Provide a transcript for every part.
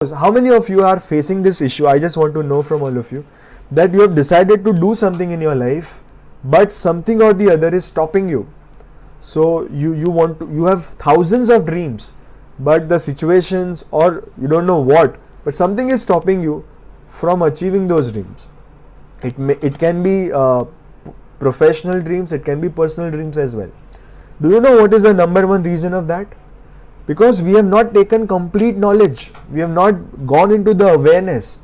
How many of you are facing this issue? I just want to know from all of you that you have decided to do something in your life, but something or the other is stopping you. So you have thousands of dreams, but the situations or you don't know what, but something is stopping you from achieving those dreams. It can be professional dreams, it can be personal dreams as well. Do you know what is the number one reason of that? Because we have not taken complete knowledge, we have not gone into the awareness,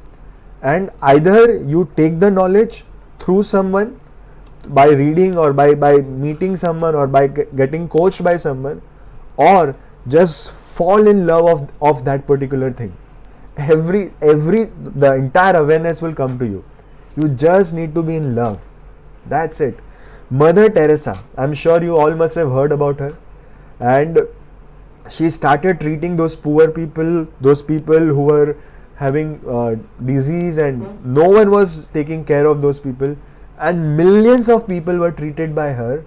and either you take the knowledge through someone by reading or by meeting someone or by getting coached by someone, or just fall in love of that particular thing. The entire awareness will come to you. You just need to be in love. That's it. Mother Teresa, I'm sure you all must have heard about her, and she started treating those poor people, those people who were having disease, and no one was taking care of those people, and millions of people were treated by her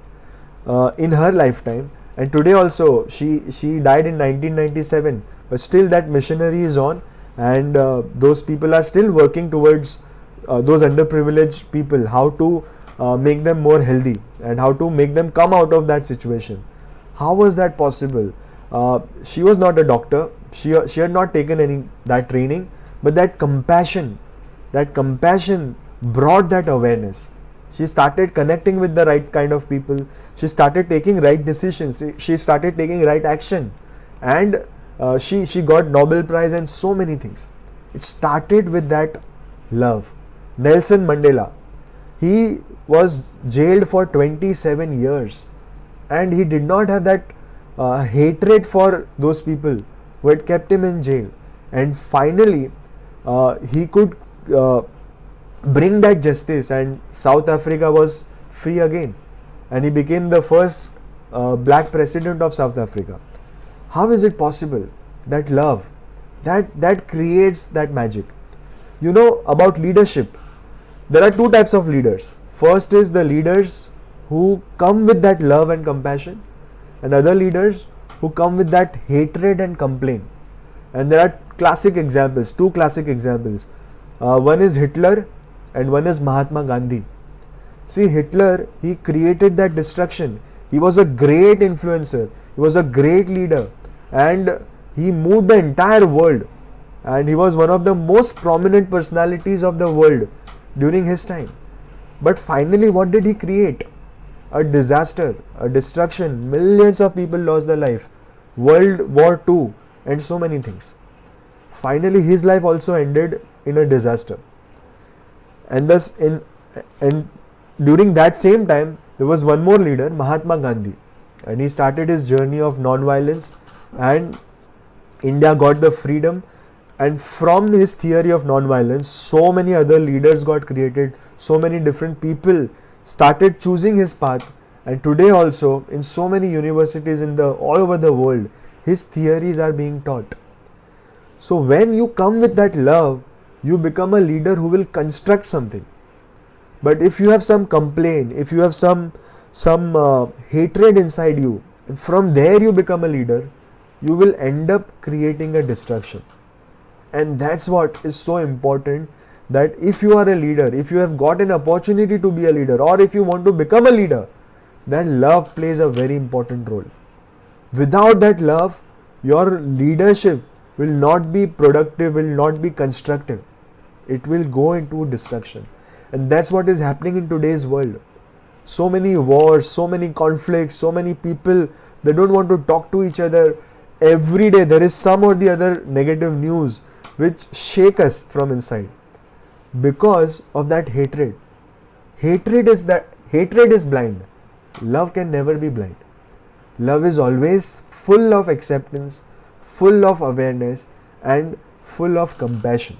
in her lifetime. And today also, she died in 1997, but still that missionary is on, and those people are still working towards those underprivileged people, how to make them more healthy and how to make them come out of that situation. How was that possible? She was not a doctor, she had not taken that training, but that compassion brought that awareness. She started connecting with the right kind of people, she started taking right decisions, she started taking right action, and she got Nobel Prize and so many things. It started with that love. Nelson Mandela, he was jailed for 27 years and he did not have that hatred for those people who had kept him in jail, and finally he could bring that justice, and South Africa was free again, and he became the first black president of South Africa. How is it possible? That love, that creates that magic. You know about leadership, there are two types of leaders. First is the leaders who come with that love and compassion, and other leaders who come with that hatred and complaint. And there are two classic examples. One is Hitler and one is Mahatma Gandhi. See, Hitler, he created that destruction. He was a great influencer, he was a great leader, and he moved the entire world, and he was one of the most prominent personalities of the world during his time. But finally, what did he create? A disaster, a destruction. Millions of people lost their life. World War II and so many things. Finally, his life also ended in a disaster. And during that same time, there was one more leader, Mahatma Gandhi, and he started his journey of non-violence, and India got the freedom. And from his theory of non-violence, so many other leaders got created, so many different people started choosing his path, and today also in so many universities all over the world, his theories are being taught. So when you come with that love, you become a leader who will construct something. But if you have some complaint, if you have some hatred inside you, and from there you become a leader, you will end up creating a destruction. And that's what is so important, that if you are a leader, if you have got an opportunity to be a leader, or if you want to become a leader, then love plays a very important role. Without that love, your leadership will not be productive, will not be constructive. It will go into destruction. And that's what is happening in today's world. So many wars, so many conflicts, so many people, they don't want to talk to each other. Every day there is some or the other negative news which shake us from inside because of that hatred. Hatred is blind. Love can never be blind. Love is always full of acceptance, full of awareness, and full of compassion.